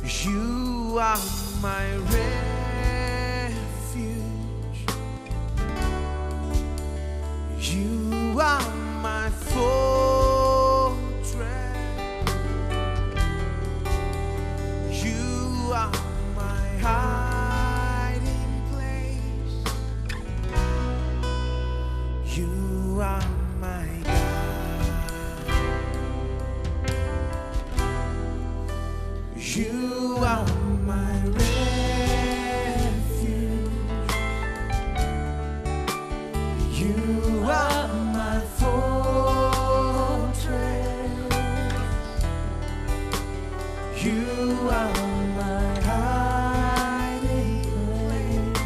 You are my refuge. You are my fortress. You are my hiding place. You are my God. You are my refuge. You are my fortress. You are my hiding place.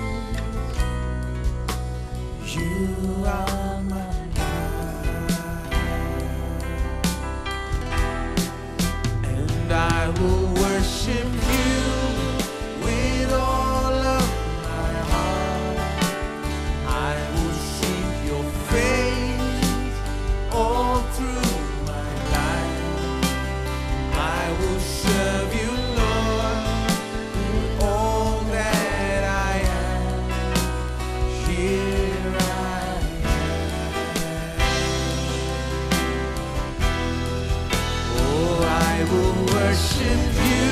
You are my God. And I will worship you with all of my heart. I will seek your face all through my life. I will serve you, Lord, with all that I am. Here I am. Oh, I will worship you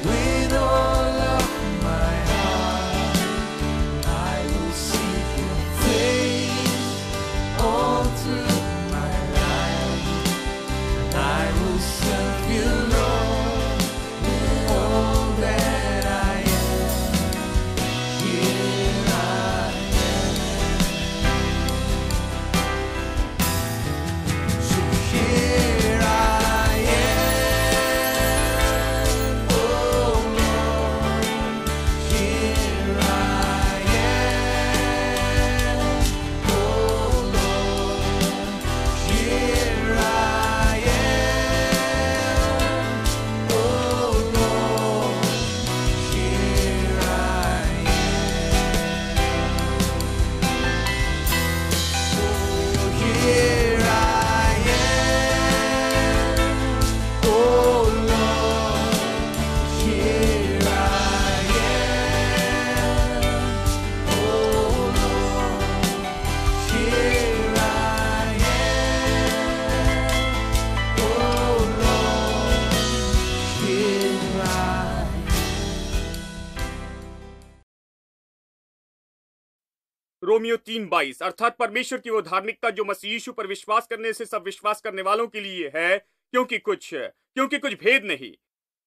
with all of my heart. I will seek your face all through my life. I will serve you, Lord, with all that I am. Here I am. So here I am, oh Lord. Here I am, oh Lord. Here I am, oh Lord. Here I Romeo 3:22 अर्थात परमेश्वर की वो धार्मिकता जो मसीह यीशु पर विश्वास करने से सब विश्वास करने वालों के लिए है, क्योंकि कुछ भेद नहीं,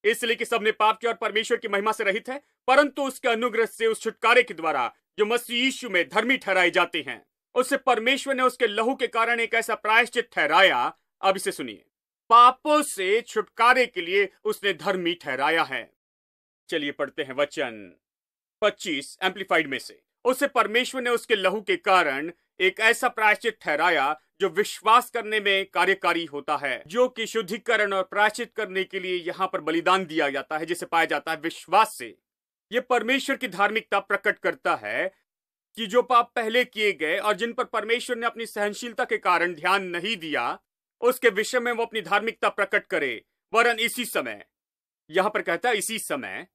इसलिए कि सबने पाप किया और परमेश्वर की महिमा से रहित है, परंतु उसके अनुग्रह से उस छुटकारे के द्वारा जो मसीह यीशु में धर्मी ठहराए जाते हैं, उससे परमेश्वर ने उसके लहू के कारण एक ऐसा प्रायश्चित ठहराया। अब इसे सुनिए, पापों से छुटकारे के लिए उसने धर्मी ठहराया है। चलिए पढ़ते हैं वचन 25 एम्पलीफाइड में से। उसे परमेश्वर ने उसके लहू के कारण एक ऐसा प्रायश्चित ठहराया जो विश्वास करने में कार्यकारी होता है, जो कि शुद्धिकरण और प्रायश्चित करने के लिए यहाँ पर बलिदान दिया जाता है, जिसे पाया जाता है विश्वास से। यह परमेश्वर की धार्मिकता प्रकट करता है कि जो पाप पहले किए गए और जिन पर परमेश्वर ने अपनी सहनशीलता के कारण ध्यान नहीं दिया, उसके विषय में वो अपनी धार्मिकता प्रकट करे, वरन इसी समय, यहां पर कहता है इसी समय,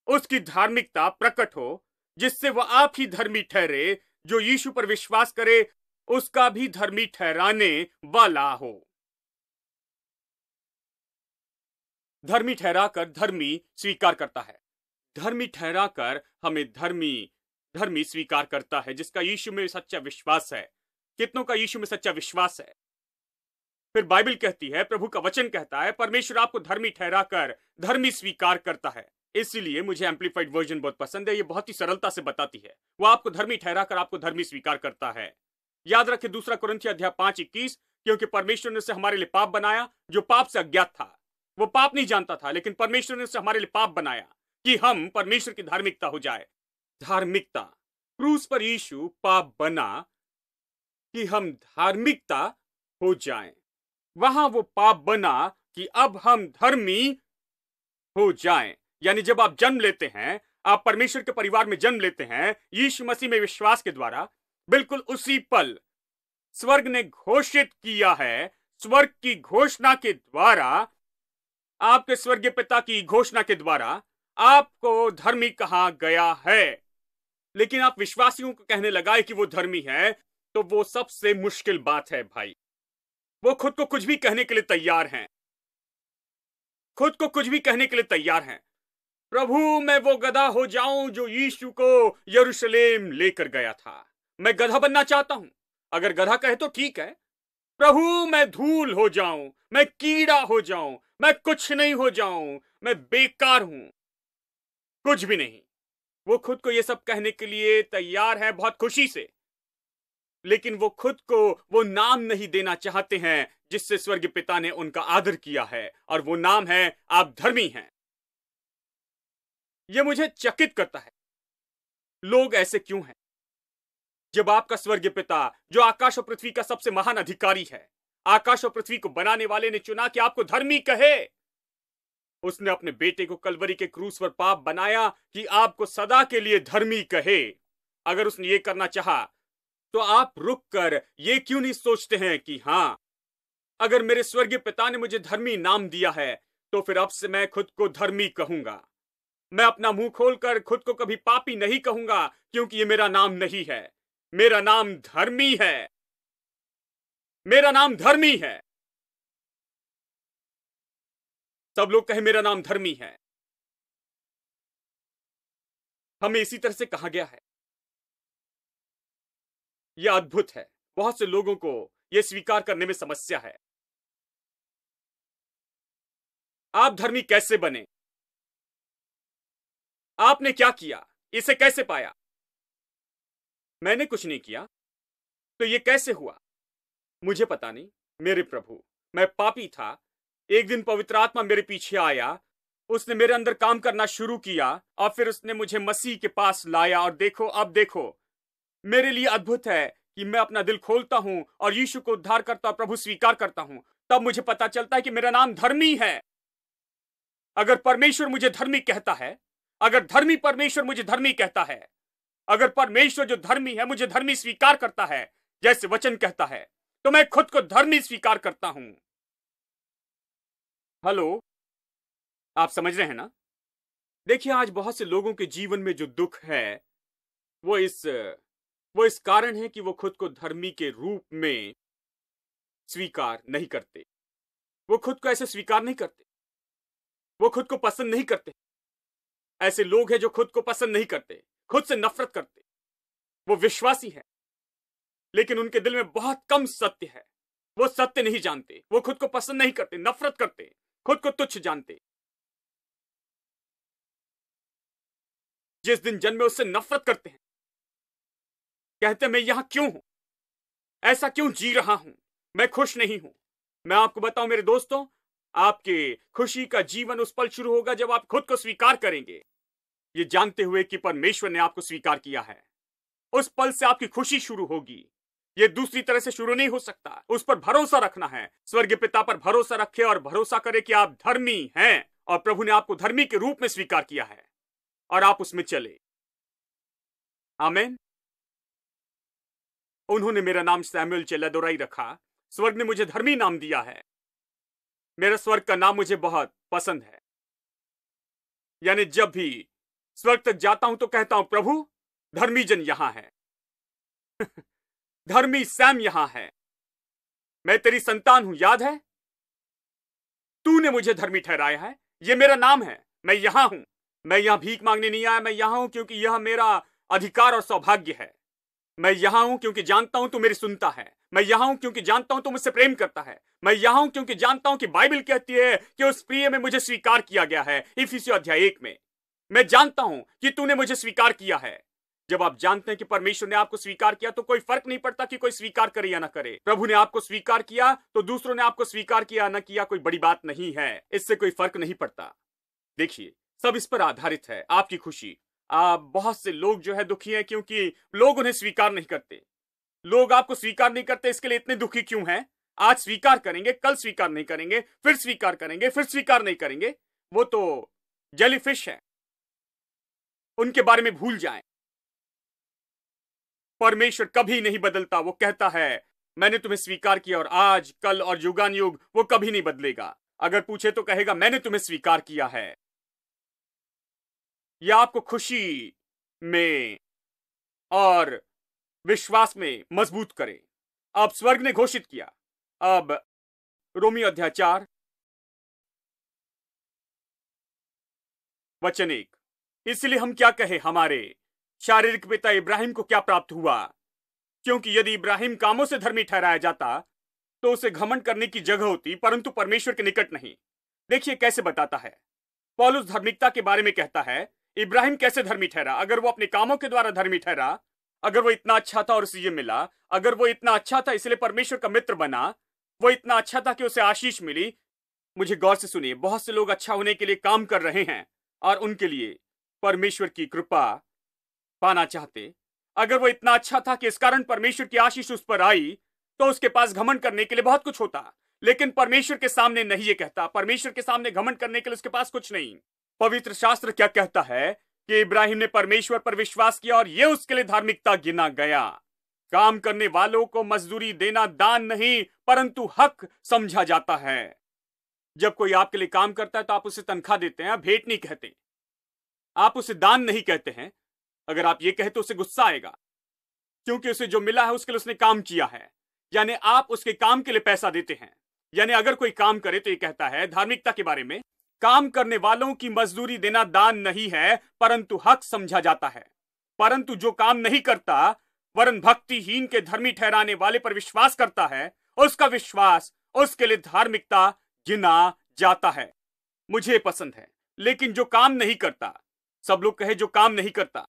उसकी धार्मिकता प्रकट हो, जिससे वह आप ही धर्मी ठहरे, जो यीशु पर विश्वास करे उसका भी धर्मी ठहराने वाला हो। धर्मी ठहराकर धर्मी स्वीकार करता है, धर्मी ठहराकर हमें धर्मी स्वीकार करता है, जिसका यीशु में सच्चा विश्वास है। कितनों का यीशु में सच्चा विश्वास है? फिर बाइबल कहती है, प्रभु का वचन कहता है, परमेश्वर आपको धर्मी ठहराकर धर्मी स्वीकार करता है। इसलिए मुझे एम्पलीफाइड वर्जन बहुत पसंद है। ये बहुत ही सरलता से बताती है, वो आपको धर्मी ठहराकर आपको धर्मी स्वीकार करता है। याद रखें 2 कुरिन्थियों अध्याय 5:21, क्योंकि परमेश्वर ने उसे हमारे लिए पाप बनाया जो पाप से अज्ञात था। वो पाप नहीं जानता था, लेकिन परमेश्वर ने उसे हमारे लिए पाप बनाया कि हम परमेश्वर की धार्मिकता हो जाए। धार्मिकता, क्रूस पर यीशु पाप बना कि हम धार्मिकता हो जाएं। वहां वो पाप बना कि अब हम धर्मी हो जाएं। यानी जब आप जन्म लेते हैं, आप परमेश्वर के परिवार में जन्म लेते हैं यीशु मसीह में विश्वास के द्वारा, बिल्कुल उसी पल स्वर्ग ने घोषित किया है, स्वर्ग की घोषणा के द्वारा आपके स्वर्गीय पिता की घोषणा के द्वारा आपको धर्मी कहा गया है। लेकिन आप विश्वासियों को कहने लगाए कि वो धर्मी है, तो वो सबसे मुश्किल बात है भाई। वो खुद को कुछ भी कहने के लिए तैयार हैं, खुद को कुछ भी कहने के लिए तैयार हैं। प्रभु, मैं वो गधा हो जाऊं जो यीशु को यरूशलेम लेकर गया था। मैं गधा बनना चाहता हूं। अगर गधा कहे तो ठीक है। प्रभु, मैं धूल हो जाऊं, मैं कीड़ा हो जाऊं, मैं कुछ नहीं हो जाऊं, मैं बेकार हूं, कुछ भी नहीं। वो खुद को ये सब कहने के लिए तैयार है बहुत खुशी से, लेकिन वो खुद को वो नाम नहीं देना चाहते हैं जिससे स्वर्गीय पिता ने उनका आदर किया है, और वो नाम है आप धर्मी हैं। यह मुझे चकित करता है, लोग ऐसे क्यों हैं? जब आपका स्वर्गीय पिता, जो आकाश और पृथ्वी का सबसे महान अधिकारी है, आकाश और पृथ्वी को बनाने वाले ने चुना कि आपको धर्मी कहे। उसने अपने बेटे को कलवरी के क्रूस पर पाप बनाया कि आपको सदा के लिए धर्मी कहे। अगर उसने ये करना चाहा, तो आप रुक कर ये क्यों नहीं सोचते हैं कि हां, अगर मेरे स्वर्गीय पिता ने मुझे धर्मी नाम दिया है, तो फिर अब से मैं खुद को धर्मी कहूंगा। मैं अपना मुंह खोलकर खुद को कभी पापी नहीं कहूंगा, क्योंकि ये मेरा नाम नहीं है। मेरा नाम धर्मी है। मेरा नाम धर्मी है। सब लोग कहे मेरा नाम धर्मी है। हमें इसी तरह से कहा गया है। यह अद्भुत है। बहुत से लोगों को यह स्वीकार करने में समस्या है। आप धर्मी कैसे बने? आपने क्या किया? इसे कैसे पाया? मैंने कुछ नहीं किया, तो यह कैसे हुआ? मुझे पता नहीं। मेरे प्रभु, मैं पापी था। एक दिन पवित्र आत्मा मेरे पीछे आया, उसने मेरे अंदर काम करना शुरू किया, और फिर उसने मुझे मसीह के पास लाया। और देखो, अब देखो, मेरे लिए अद्भुत है कि मैं अपना दिल खोलता हूं और यीशु को उद्धार करता प्रभु स्वीकार करता हूं, तब मुझे पता चलता है कि मेरा नाम धर्मी है। अगर परमेश्वर मुझे धर्मी कहता है, अगर धर्मी परमेश्वर मुझे धर्मी कहता है, अगर परमेश्वर जो धर्मी है मुझे धर्मी स्वीकार करता है, जैसे वचन कहता है, तो मैं खुद को धर्मी स्वीकार करता हूं। हेलो, आप समझ रहे हैं ना? देखिए, आज बहुत से लोगों के जीवन में जो दुख है, वो इस कारण है कि वो खुद को धर्मी के रूप में स्वीकार नहीं करते। वो खुद को ऐसे स्वीकार नहीं करते। वो खुद को पसंद नहीं करते। ऐसे लोग हैं जो खुद को पसंद नहीं करते, खुद से नफरत करते। वो विश्वासी हैं, लेकिन उनके दिल में बहुत कम सत्य है। वो सत्य नहीं जानते। वो खुद को पसंद नहीं करते, नफरत करते, खुद को तुच्छ जानते। जिस दिन जन्मे उससे नफरत करते हैं। कहते मैं यहां क्यों हूं? ऐसा क्यों जी रहा हूं? मैं खुश नहीं हूं। मैं आपको बताऊं मेरे दोस्तों, आपके खुशी का जीवन उस पल शुरू होगा जब आप खुद को स्वीकार करेंगे, ये जानते हुए कि परमेश्वर ने आपको स्वीकार किया है। उस पल से आपकी खुशी शुरू होगी। ये दूसरी तरह से शुरू नहीं हो सकता। उस पर भरोसा रखना है। स्वर्गीय पिता पर भरोसा रखे और भरोसा करे कि आप धर्मी हैं, और प्रभु ने आपको धर्मी के रूप में स्वीकार किया है, और आप उसमें चले। आमीन। उन्होंने मेरा नाम सैमुअल चेलादोराई रखा। स्वर्ग ने मुझे धर्मी नाम दिया है। मेरा स्वर्ग का नाम मुझे बहुत पसंद है। यानी जब भी स्वर्ग तक जाता हूं तो कहता हूं, प्रभु, धर्मी जन यहां है। धर्मी सैम यहां है। मैं तेरी संतान हूं, याद है? तूने मुझे धर्मी ठहराया है। यह मेरा नाम है। मैं यहां हूं। मैं यहां भीख मांगने नहीं आया। मैं यहां हूं क्योंकि यह मेरा अधिकार और सौभाग्य है। मैं यहां हूं क्योंकि जानता हूं तू मेरी सुनता है। मैं यहां हूं क्योंकि जानता हूं तू मुझसे प्रेम करता है। मैं यहां हूं क्योंकि जानता हूं कि बाइबल कहती है कि उस प्रिय में मुझे स्वीकार किया गया है। इफिसियों अध्याय 1 में मैं जानता हूं कि तूने मुझे स्वीकार किया है। जब आप जानते हैं कि परमेश्वर ने आपको स्वीकार किया, तो कोई फर्क नहीं पड़ता कि कोई स्वीकार करे या ना करे। प्रभु ने आपको स्वीकार किया तो दूसरों ने आपको स्वीकार किया ना किया, कोई बड़ी बात नहीं है। इससे कोई फर्क नहीं पड़ता। देखिए, सब इस पर आधारित है, आपकी खुशी। आप बहुत से लोग जो है दुखी हैं क्योंकि लोग उन्हें स्वीकार नहीं करते। लोग आपको स्वीकार नहीं करते, इसके लिए इतने दुखी क्यों हैं? आज स्वीकार करेंगे, कल स्वीकार नहीं करेंगे, फिर स्वीकार करेंगे, फिर स्वीकार नहीं करेंगे। वो तो जेलीफिश है, उनके बारे में भूल जाएं। परमेश्वर कभी नहीं बदलता। वो कहता है, मैंने तुम्हें स्वीकार किया, और आज, कल और युगान युग वो कभी नहीं बदलेगा। अगर पूछे तो कहेगा मैंने तुम्हें स्वीकार किया है। यह आपको खुशी में और विश्वास में मजबूत करे। अब स्वर्ग ने घोषित किया। अब रोमियो अध्याय 4 वचन 1। इसलिए हम क्या कहें, हमारे शारीरिक पिता इब्राहिम को क्या प्राप्त हुआ? क्योंकि यदि इब्राहिम कामों से धर्मी ठहराया जाता तो उसे घमंड करने की जगह होती, परंतु परमेश्वर के निकट नहीं। देखिए कैसे बताता है। पौलुस धार्मिकता के बारे में कहता है इब्राहिम कैसे धर्मी ठहरा। अगर वो अपने कामों के द्वारा धर्मी ठहरा, अगर वो इतना अच्छा था और उसे ये मिला, अगर वो इतना अच्छा था इसलिए परमेश्वर का मित्र बना, वो इतना अच्छा था कि उसे आशीष मिली। मुझे गौर से सुनिए, बहुत से लोग अच्छा होने के लिए काम कर रहे हैं और उनके लिए परमेश्वर की कृपा पाना चाहते। अगर वो इतना अच्छा था कि इस कारण परमेश्वर की आशीष उस पर आई, तो उसके पास घमंड करने के लिए बहुत कुछ होता। लेकिन परमेश्वर के सामने नहीं ये कहता। परमेश्वर के सामने घमंड करने के लिए उसके पास कुछ नहीं। पवित्र शास्त्र क्या कहता है कि इब्राहिम ने परमेश्वर पर विश्वास किया और यह उसके लिए धार्मिकता गिना गया। काम करने वालों को मजदूरी देना दान नहीं परंतु हक समझा जाता है। जब कोई आपके लिए काम करता है तो आप उसे तनख्वाह देते हैं, भेंट नहीं कहते, आप उसे दान नहीं कहते हैं। अगर आप ये कहे तो उसे गुस्सा आएगा, क्योंकि उसे जो मिला है उसके लिए उसने काम किया है। यानी आप उसके काम के लिए पैसा देते हैं। यानी अगर कोई काम करे तो ये कहता है धार्मिकता के बारे में, काम करने वालों की मजदूरी देना दान नहीं है परंतु हक समझा जाता है। परंतु जो काम नहीं करता वरन भक्तिहीन के धर्मी ठहराने वाले पर विश्वास करता है, उसका विश्वास उसके लिए धार्मिकता गिना जाता है। मुझे पसंद है। लेकिन जो काम नहीं करता, सब लोग कहे जो काम नहीं करता,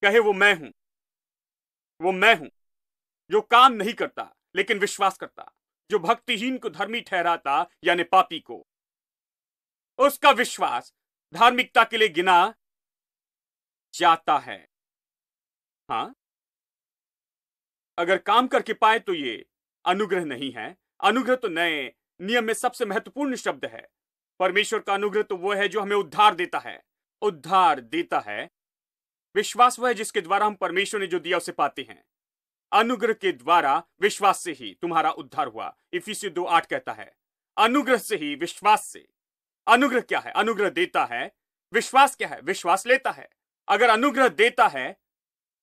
कहे वो मैं हूं, वो मैं हूं जो काम नहीं करता लेकिन विश्वास करता, जो भक्तिहीन को धर्मी ठहराता यानी पापी को, उसका विश्वास धार्मिकता के लिए गिना जाता है। हां, अगर काम करके पाए तो ये अनुग्रह नहीं है। अनुग्रह तो नए नियम में सबसे महत्वपूर्ण शब्द है। परमेश्वर का अनुग्रह तो वो है जो हमें उद्धार देता है, उद्धार देता है। विश्वास वह है जिसके द्वारा हम परमेश्वर ने जो दिया उसे पाते हैं। अनुग्रह के द्वारा विश्वास से ही तुम्हारा उद्धार हुआ, इफिसियों 2:8 कहता है। अनुग्रह से ही, विश्वास से। अनुग्रह क्या है? अनुग्रह देता है। विश्वास क्या है? विश्वास लेता है। अगर अनुग्रह देता है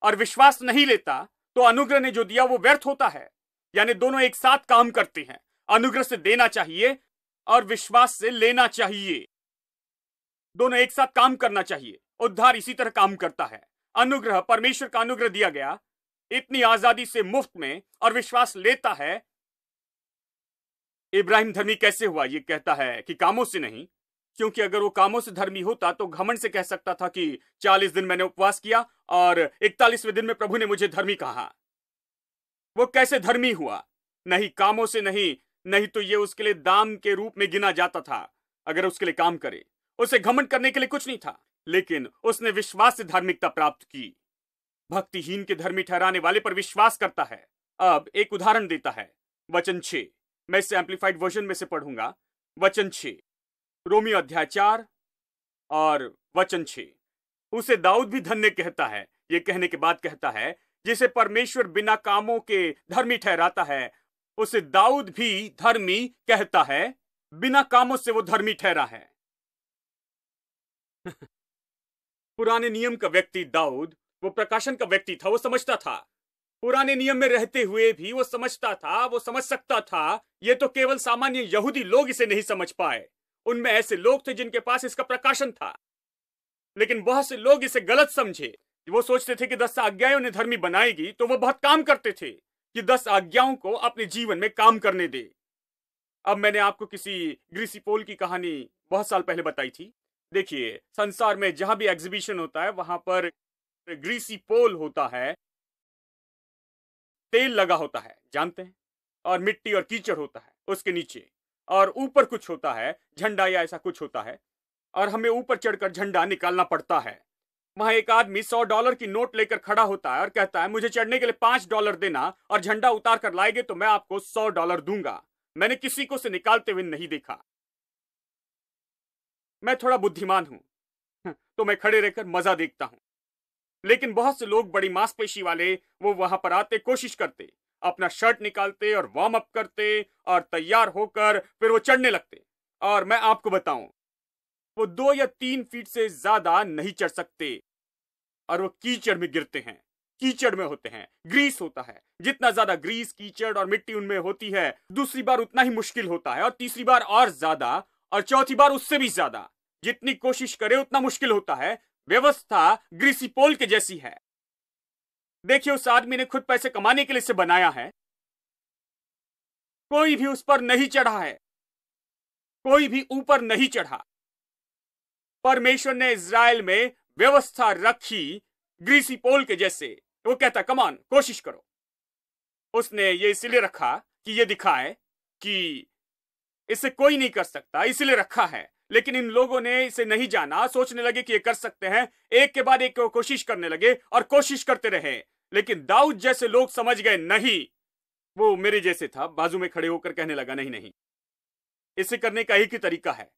और विश्वास नहीं लेता तो अनुग्रह ने जो दिया वो व्यर्थ होता है। यानी दोनों एक साथ काम करते हैं। अनुग्रह से देना चाहिए और विश्वास से लेना चाहिए। दोनों एक साथ काम करना चाहिए। उद्धार इसी तरह काम करता है। अनुग्रह, परमेश्वर का अनुग्रह दिया गया इतनी आजादी से मुफ्त में, और विश्वास लेता है। इब्राहिम धर्मी कैसे हुआ? यह कहता है कि कामों से नहीं, क्योंकि अगर वो कामों से धर्मी होता तो घमंड से कह सकता था कि 40 दिन मैंने उपवास किया और 41वें दिन में प्रभु ने मुझे धर्मी कहा। वो कैसे धर्मी हुआ? नहीं कामों से, नहीं तो ये उसके लिए दाम के रूप में गिना जाता था। अगर उसके लिए काम करे, उसे घमंड करने के लिए कुछ नहीं था, लेकिन उसने विश्वास से धार्मिकता प्राप्त की। भक्तिहीन के धर्मी ठहराने वाले पर विश्वास करता है। अब एक उदाहरण देता है, वचन 6। मैं इसे एम्पलीफाइड वर्जन में से पढ़ूंगा। वचन 6, रोमियो अध्याय 4 और वचन 6। उसे दाऊद भी धन्य कहता है। यह कहने के बाद कहता है, जिसे परमेश्वर बिना कामों के धर्मी ठहराता है, उसे दाऊद भी धर्मी कहता है। बिना कामों से वो धर्मी ठहरा है। पुराने नियम का व्यक्ति दाऊद, वो प्रकाशन का व्यक्ति था। वो समझता था, पुराने नियम में रहते हुए भी वो समझता था, वो समझ सकता था। ये तो केवल सामान्य यहूदी लोग इसे नहीं समझ पाए। उनमें ऐसे लोग थे जिनके पास इसका प्रकाशन था, लेकिन बहुत से लोग इसे गलत समझे। वो सोचते थे कि 10 आज्ञाएं उन्हें धर्मी बनाएगी, तो वो बहुत काम करते थे कि 10 आज्ञाओं को अपने जीवन में काम करने दे। अब मैंने आपको किसी ग्रीसी पोल की कहानी बहुत साल पहले बताई थी। देखिए, संसार में जहां भी एग्जीबिशन होता है वहां पर ग्रीसी पोल होता है, तेल लगा होता है, जानते हैं, और मिट्टी और कीचड़ होता है उसके नीचे, और ऊपर कुछ होता है, झंडा या ऐसा कुछ होता है, और हमें ऊपर चढ़कर झंडा निकालना पड़ता है। वहां एक आदमी $100 की नोट लेकर खड़ा होता है और कहता है, मुझे चढ़ने के लिए $5 देना और झंडा उतार कर लाएंगे तो मैं आपको $100 दूंगा। मैंने किसी को से निकालते हुए नहीं देखा। मैं थोड़ा बुद्धिमान हूं तो मैं खड़े रहकर मजा देखता हूं, लेकिन बहुत से लोग बड़ी मांसपेशी वाले वो वहां पर आते, कोशिश करते अपना शर्ट निकालते और वार्म अप करते और तैयार होकर फिर वो चढ़ने लगते। और मैं आपको बताऊं, वो 2 या 3 फीट से ज्यादा नहीं चढ़ सकते और वो कीचड़ में गिरते हैं, कीचड़ में होते हैं, ग्रीस होता है। जितना ज्यादा ग्रीस, कीचड़ और मिट्टी उनमें होती है, दूसरी बार उतना ही मुश्किल होता है, और तीसरी बार और ज्यादा, और चौथी बार उससे भी ज्यादा। जितनी कोशिश करे उतना मुश्किल होता है। व्यवस्था ग्रीसी पोल के जैसी है। देखिए, उस आदमी ने खुद पैसे कमाने के लिए इसे बनाया है। कोई भी उस पर नहीं चढ़ा है, कोई भी ऊपर नहीं चढ़ा। परमेश्वर ने इज़राइल में व्यवस्था रखी ग्रीसी पोल के जैसे। वो कहता, कम ऑन, कोशिश करो। उसने ये इसलिए रखा कि ये दिखाए कि इसे कोई नहीं कर सकता, इसलिए रखा है। लेकिन इन लोगों ने इसे नहीं जाना, सोचने लगे कि ये कर सकते हैं। एक के बाद एक कोशिश करने लगे और कोशिश करते रहे। लेकिन दाऊद जैसे लोग समझ गए, नहीं। वो मेरे जैसे था, बाजू में खड़े होकर कहने लगा, नहीं नहीं, इसे करने का एक ही तरीका है।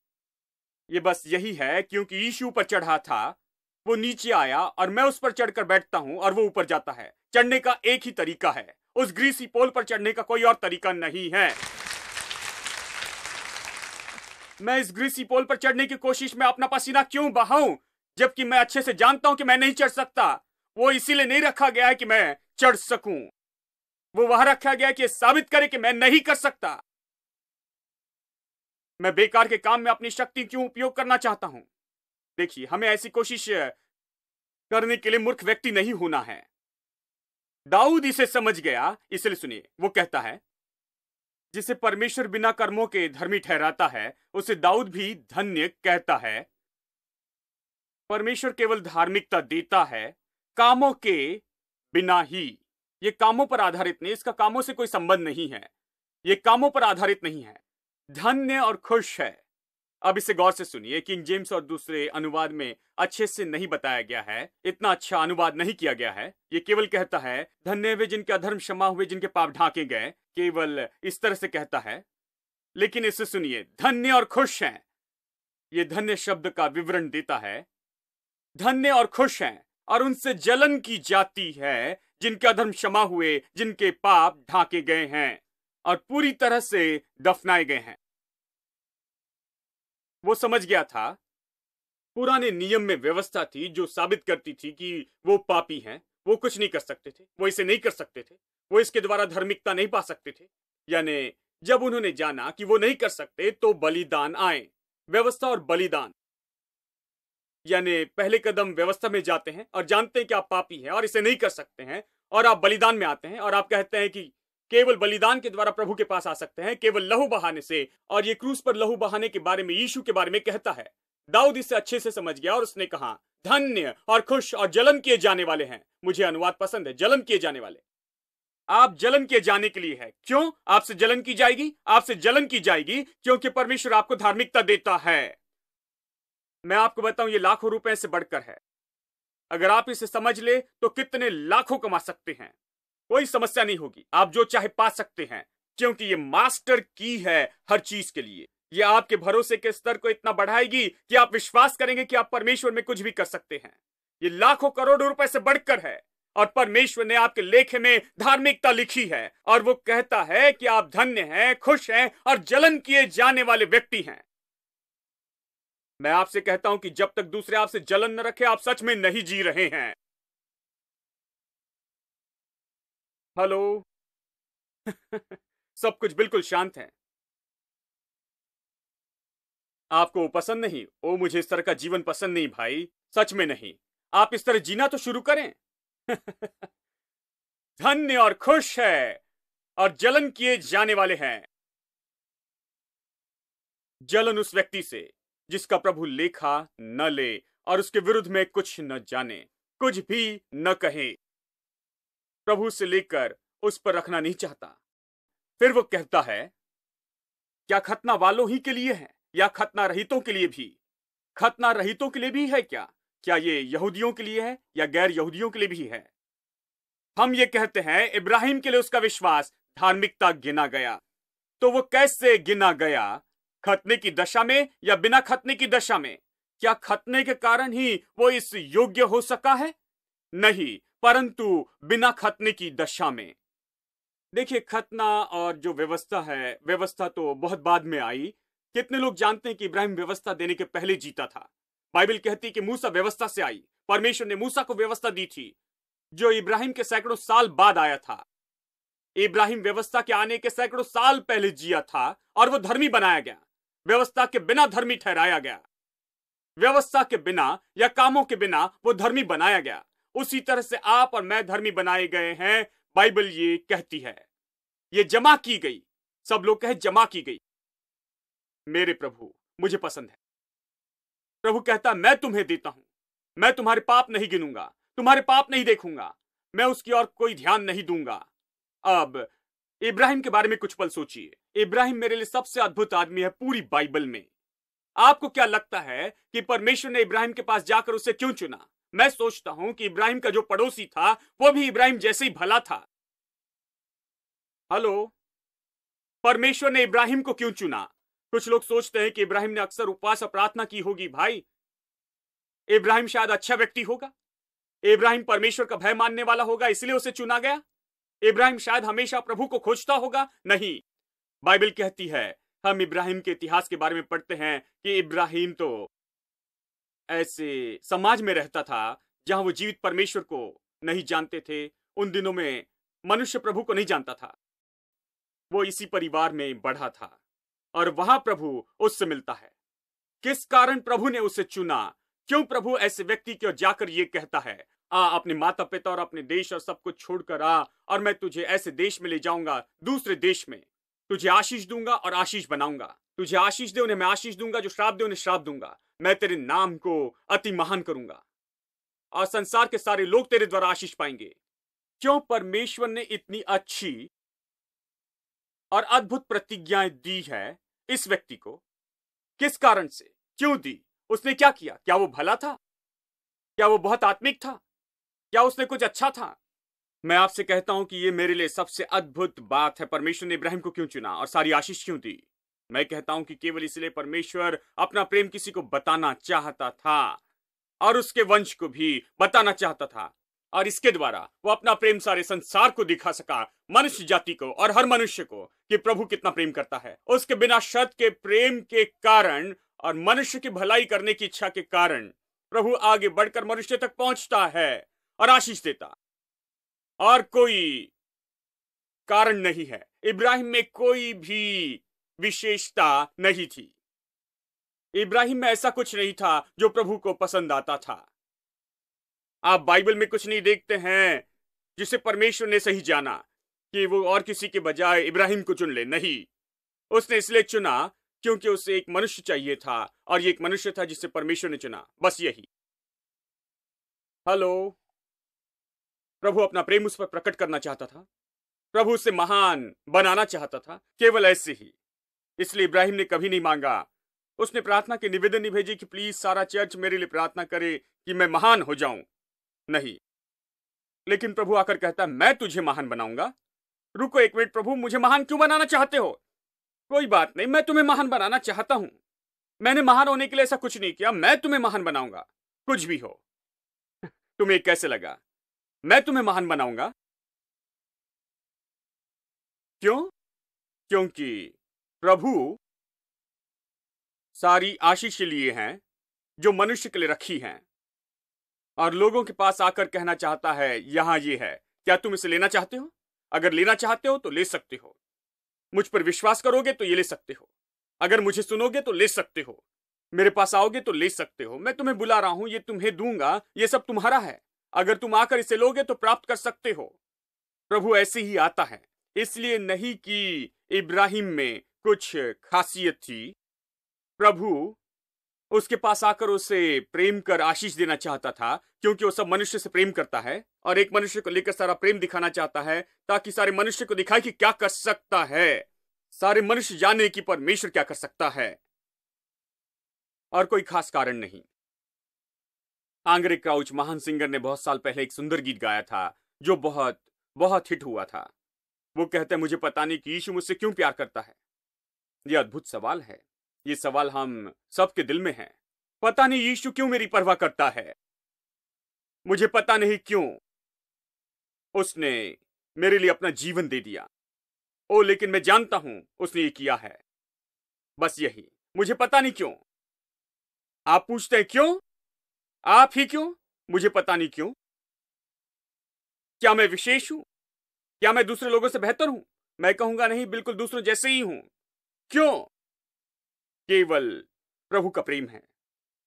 ये बस यही है, क्योंकि यीशु पर चढ़ा था, वो नीचे आया और मैं उस पर चढ़कर बैठता हूं और वो ऊपर जाता है। चढ़ने का एक ही तरीका है, उस ग्रीसी पोल पर चढ़ने का कोई और तरीका नहीं है। मैं इस ग्रीसी पोल पर चढ़ने की कोशिश में अपना पसीना क्यों बहाऊं, जबकि मैं अच्छे से जानता हूं कि मैं नहीं चढ़ सकता। वो इसीलिए नहीं रखा गया है कि मैं चढ़ सकूं, वो वहां रखा गया है कि साबित करे कि मैं नहीं कर सकता। मैं बेकार के काम में अपनी शक्ति क्यों उपयोग करना चाहता हूं। देखिए, हमें ऐसी कोशिश करने के लिए मूर्ख व्यक्ति नहीं होना है। दाऊद इसे समझ गया, इसलिए सुनिए, वो कहता है, जिसे परमेश्वर बिना कर्मों के धर्मी ठहराता है, उसे दाऊद भी धन्य कहता है। परमेश्वर केवल धार्मिकता देता है, कामों के बिना ही। ये कामों पर आधारित नहीं, इसका कामों से कोई संबंध नहीं है, ये कामों पर आधारित नहीं है। धन्य और खुश है। अब इसे गौर से सुनिए, किंग जेम्स और दूसरे अनुवाद में अच्छे से नहीं बताया गया है, इतना अच्छा अनुवाद नहीं किया गया है। ये केवल कहता है, धन्य वे जिनके अधर्म क्षमा हुए, जिनके पाप ढांके गए, केवल इस तरह से कहता है। लेकिन इसे सुनिए, धन्य और खुश हैं, ये धन्य शब्द का विवरण देता है। धन्य और खुश हैं, और उनसे जलन की जाती है जिनके अधर्म क्षमा हुए, जिनके पाप ढांके गए हैं और पूरी तरह से दफनाए गए हैं। वो समझ गया था, पुराने नियम में व्यवस्था थी जो साबित करती थी कि वो पापी हैं, वो कुछ नहीं कर सकते थे, वो इसे नहीं कर सकते थे, वो इसके द्वारा धार्मिकता नहीं पा सकते थे। यानी जब उन्होंने जाना कि वो नहीं कर सकते, तो बलिदान आए। व्यवस्था और बलिदान, यानी पहले कदम व्यवस्था में जाते हैं और जानते हैं कि आप पापी हैं और इसे नहीं कर सकते हैं, और आप बलिदान में आते हैं और आप कहते हैं कि केवल बलिदान के द्वारा प्रभु के पास आ सकते हैं, केवल लहू बहाने से। और ये क्रूस पर लहू बहाने के बारे में, यीशु के बारे में कहता है। दाऊद इसे अच्छे से समझ गया और उसने कहा, धन्य और खुश और जलन किए जाने वाले हैं। मुझे अनुवाद पसंद है, जलन किए जाने वाले। आप जलन किए जाने के लिए है। क्यों आपसे जलन की जाएगी? आपसे जलन की जाएगी क्योंकि परमेश्वर आपको धार्मिकता देता है। मैं आपको बताऊं, ये लाखों रुपए से बढ़कर है। अगर आप इसे समझ ले तो कितने लाखों कमा सकते हैं, कोई समस्या नहीं होगी। आप जो चाहे पा सकते हैं, क्योंकि ये मास्टर की है हर चीज के लिए। ये आपके भरोसे के स्तर को इतना बढ़ाएगी कि आप विश्वास करेंगे कि आप परमेश्वर में कुछ भी कर सकते हैं। ये लाखों करोड़ों रुपए से बढ़कर है, और परमेश्वर ने आपके लेखे में धार्मिकता लिखी है, और वो कहता है कि आप धन्य हैं, खुश हैं और जलन किए जाने वाले व्यक्ति हैं। मैं आपसे कहता हूं कि जब तक दूसरे आपसे जलन न रखे, आप सच में नहीं जी रहे हैं। हेलो। सब कुछ बिल्कुल शांत है। आपको वो पसंद नहीं? ओ, मुझे इस तरह का जीवन पसंद नहीं भाई, सच में नहीं। आप इस तरह जीना तो शुरू करें। धन्य और खुश है और जलन किए जाने वाले हैं। जलन उस व्यक्ति से जिसका प्रभु लेखा न ले और उसके विरुद्ध में कुछ न जाने, कुछ भी न कहे, प्रभु से लेकर उस पर रखना नहीं चाहता। फिर वो कहता है, क्या खतना वालों ही के लिए है या खतना रहितों के लिए भी? खतना रहितों के लिए भी है क्या? क्या ये यहूदियों के लिए है या गैर यहूदियों के लिए भी है? हम ये कहते हैं, इब्राहिम के लिए उसका विश्वास धार्मिकता गिना गया। तो वो कैसे गिना गया? खतने की दशा में या बिना खतने की दशा में? क्या खतने के कारण ही वो इस योग्य हो सका है? नहीं, परंतु बिना खतने की दशा में। देखिए, खतना और जो व्यवस्था है, व्यवस्था तो बहुत बाद में आई। कितने लोग जानते हैं कि इब्राहिम व्यवस्था देने के पहले जीता था। बाइबल कहती है कि मूसा व्यवस्था से आई। परमेश्वर ने मूसा को व्यवस्था दी थी, जो इब्राहिम के सैकड़ों साल बाद आया था। इब्राहिम व्यवस्था के आने के सैकड़ों साल पहले जिया था और वो धर्मी बनाया गया। व्यवस्था के बिना धर्मी ठहराया गया। व्यवस्था के बिना या कामों के बिना वो धर्मी बनाया गया। उसी तरह से आप और मैं धर्मी बनाए गए हैं। बाइबल ये कहती है, ये जमा की गई। सब लोग कहे जमा की गई। मेरे प्रभु मुझे पसंद है। प्रभु कहता, मैं तुम्हें देता हूं। मैं तुम्हारे पाप नहीं गिनूंगा, तुम्हारे पाप नहीं देखूंगा, मैं उसकी ओर कोई ध्यान नहीं दूंगा। अब इब्राहिम के बारे में कुछ पल सोचिए। इब्राहिम मेरे लिए सबसे अद्भुत आदमी है पूरी बाइबल में। आपको क्या लगता है कि परमेश्वर ने इब्राहिम के पास जाकर उसे क्यों चुना? मैं सोचता हूं कि इब्राहिम का जो पड़ोसी था वो भी इब्राहिम जैसे ही भला था। हेलो, परमेश्वर ने इब्राहिम को क्यों चुना? कुछ लोग सोचते हैं कि इब्राहिम ने अक्सर उपवास और प्रार्थना की होगी। भाई, इब्राहिम शायद अच्छा व्यक्ति होगा। इब्राहिम परमेश्वर का भय मानने वाला होगा, इसलिए उसे चुना गया। इब्राहिम शायद हमेशा प्रभु को खोजता होगा। नहीं, बाइबल कहती है, हम इब्राहिम के इतिहास के बारे में पढ़ते हैं कि इब्राहिम तो ऐसे समाज में रहता था जहां वो जीवित परमेश्वर को नहीं जानते थे। उन दिनों में मनुष्य प्रभु को नहीं जानता था। वो इसी परिवार में बढ़ा था और वहां प्रभु उससे मिलता है। किस कारण प्रभु ने उसे चुना? क्यों प्रभु ऐसे व्यक्ति की ओर जाकर ये कहता है, आ अपने माता पिता और अपने देश और सब कुछ छोड़कर आ, और मैं तुझे ऐसे देश में ले जाऊंगा, दूसरे देश में तुझे आशीष दूंगा और आशीष बनाऊंगा। तुझे आशीष दे उन्हें मैं आशीष दूंगा, जो श्राप दे उन्हें श्राप दूंगा। मैं तेरे नाम को अति महान करूंगा और संसार के सारे लोग तेरे द्वारा आशीष पाएंगे। क्यों परमेश्वर ने इतनी अच्छी और अद्भुत प्रतिज्ञाएं दी है इस व्यक्ति को? किस कारण से, क्यों दी? उसने क्या किया? क्या वो भला था? क्या वो बहुत आत्मिक था? क्या उसने कुछ अच्छा था? मैं आपसे कहता हूं कि ये मेरे लिए सबसे अद्भुत बात है। परमेश्वर ने इब्राहिम को क्यों चुना और सारी आशीष क्यों दी? मैं कहता हूं कि केवल इसलिए परमेश्वर अपना प्रेम किसी को बताना चाहता था और उसके वंश को भी बताना चाहता था, और इसके द्वारा वो अपना प्रेम सारे संसार को दिखा सका, मनुष्य जाति को और हर मनुष्य को, कि प्रभु कितना प्रेम करता है। उसके बिना शर्त के प्रेम के कारण और मनुष्य की भलाई करने की इच्छा के कारण प्रभु आगे बढ़कर मनुष्य तक पहुंचता है और आशीष देता। और कोई कारण नहीं है। इब्राहिम में कोई भी विशेषता नहीं थी। इब्राहिम में ऐसा कुछ नहीं था जो प्रभु को पसंद आता था। आप बाइबल में कुछ नहीं देखते हैं जिसे परमेश्वर ने सही जाना कि वो और किसी के बजाय इब्राहिम को चुन ले। नहीं, उसने इसलिए चुना क्योंकि उसे एक मनुष्य चाहिए था, और ये एक मनुष्य था जिसे परमेश्वर ने चुना। बस यही। हेलो, प्रभु अपना प्रेम उस पर प्रकट करना चाहता था। प्रभु उसे महान बनाना चाहता था, केवल ऐसे ही। इसलिए इब्राहिम ने कभी नहीं मांगा, उसने प्रार्थना के निवेदन नहीं भेजे कि प्लीज सारा चर्च मेरे लिए प्रार्थना करे कि मैं महान हो जाऊं। नहीं, लेकिन प्रभु आकर कहता है, मैं तुझे महान बनाऊंगा। रुको एक मिनट, प्रभु मुझे महान क्यों बनाना चाहते हो? कोई बात नहीं, मैं तुम्हें महान बनाना चाहता हूं। मैंने महान होने के लिए ऐसा कुछ नहीं किया, मैं तुम्हें महान बनाऊंगा, कुछ भी हो। तुम्हें कैसे लगा? मैं तुम्हें महान बनाऊंगा। क्यों? क्योंकि प्रभु सारी आशीष लिए हैं जो मनुष्य के लिए रखी हैं, और लोगों के पास आकर कहना चाहता है, यहां ये है, क्या तुम इसे लेना चाहते हो? अगर लेना चाहते हो तो ले सकते हो। मुझ पर विश्वास करोगे तो ये ले सकते हो। अगर मुझे सुनोगे तो ले सकते हो। मेरे पास आओगे तो ले सकते हो। मैं तुम्हें बुला रहा हूं, ये तुम्हें दूंगा, ये सब तुम्हारा है। अगर तुम आकर इसे लोगे तो प्राप्त कर सकते हो। प्रभु ऐसे ही आता है। इसलिए नहीं कि इब्राहिम में कुछ खासियत थी। प्रभु उसके पास आकर उसे प्रेम कर आशीष देना चाहता था, क्योंकि वो सब मनुष्य से प्रेम करता है और एक मनुष्य को लेकर सारा प्रेम दिखाना चाहता है, ताकि सारे मनुष्य को दिखाए कि क्या कर सकता है। सारे मनुष्य जाने कि परमेश्वर क्या कर सकता है, और कोई खास कारण नहीं। आंग्रे क्राउच महान सिंगर ने बहुत साल पहले एक सुंदर गीत गाया था जो बहुत बहुत हिट हुआ था। वो कहते हैं, मुझे पता नहीं कि यीशु मुझसे क्यों प्यार करता है। यह अद्भुत सवाल है। ये सवाल हम सबके दिल में है। पता नहीं यीशु क्यों मेरी परवाह करता है। मुझे पता नहीं क्यों उसने मेरे लिए अपना जीवन दे दिया। ओ लेकिन मैं जानता हूं उसने ये किया है। बस यही, मुझे पता नहीं क्यों। आप पूछते हैं क्यों? आप ही क्यों? मुझे पता नहीं क्यों। क्या मैं विशेष हूं? क्या मैं दूसरे लोगों से बेहतर हूं? मैं कहूंगा नहीं, बिल्कुल दूसरों जैसे ही हूं। क्यों? केवल प्रभु का प्रेम है।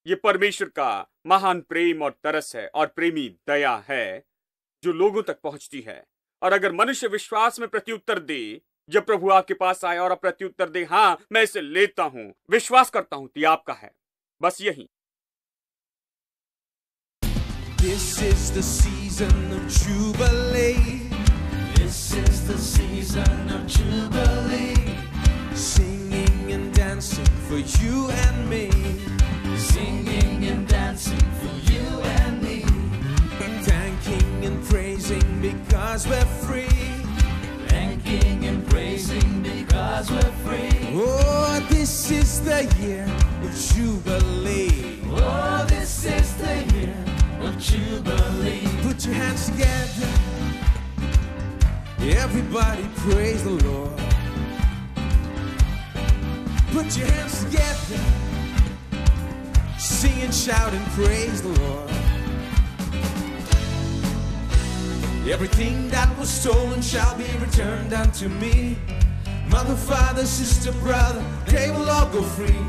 ये परमेश्वर का महान प्रेम और तरस है और प्रेमी दया है जो लोगों तक पहुंचती है। और अगर मनुष्य विश्वास में प्रत्युत्तर दे, जब प्रभु आपके पास आए और आप प्रत्युत्तर दे, हां मैं इसे लेता हूं, विश्वास करता हूं, तो ये आपका है। बस यही। This is the season of Jubilee. This is the season of Jubilee. Singing and dancing for you and me. Singing and dancing for you and me. Thanking and praising because we're free. Thanking and praising because we're free. Oh, this is the year of Jubilee. Oh, this is the year of Jubilee. Put your hands together. Everybody praise the Lord. Put your hands together. Sing and shout and praise the Lord. Everything that was stolen shall be returned unto me. Mother, father, sister, brother, they will all go free.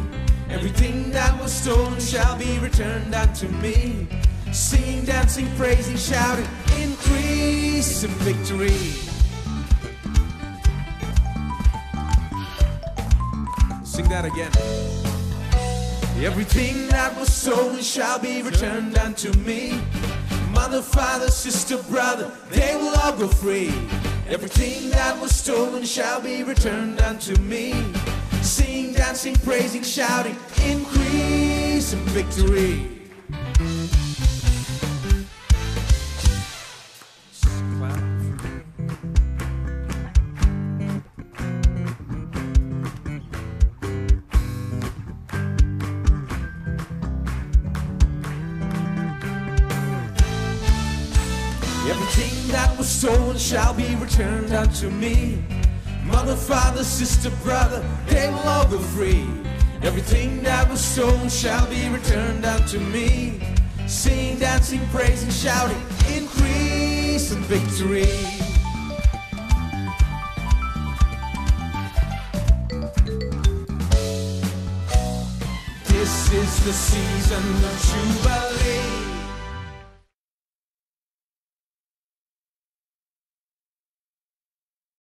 Everything that was stolen shall be returned unto me. Singing, dancing, praising, shouting, increase in victory. Sing that again. Everything that was stolen shall be returned unto me. Mother, father, sister, brother, they will all go free. Everything that was stolen shall be returned unto me. Singing, dancing, praising, shouting, increase in victory. Everything that was stolen shall be returned unto me. Mother, father, sister, brother, they will all go free. Everything that was stolen shall be returned unto me. Singing, dancing, praising, shouting, increase in victory. This is the season of Jubilee.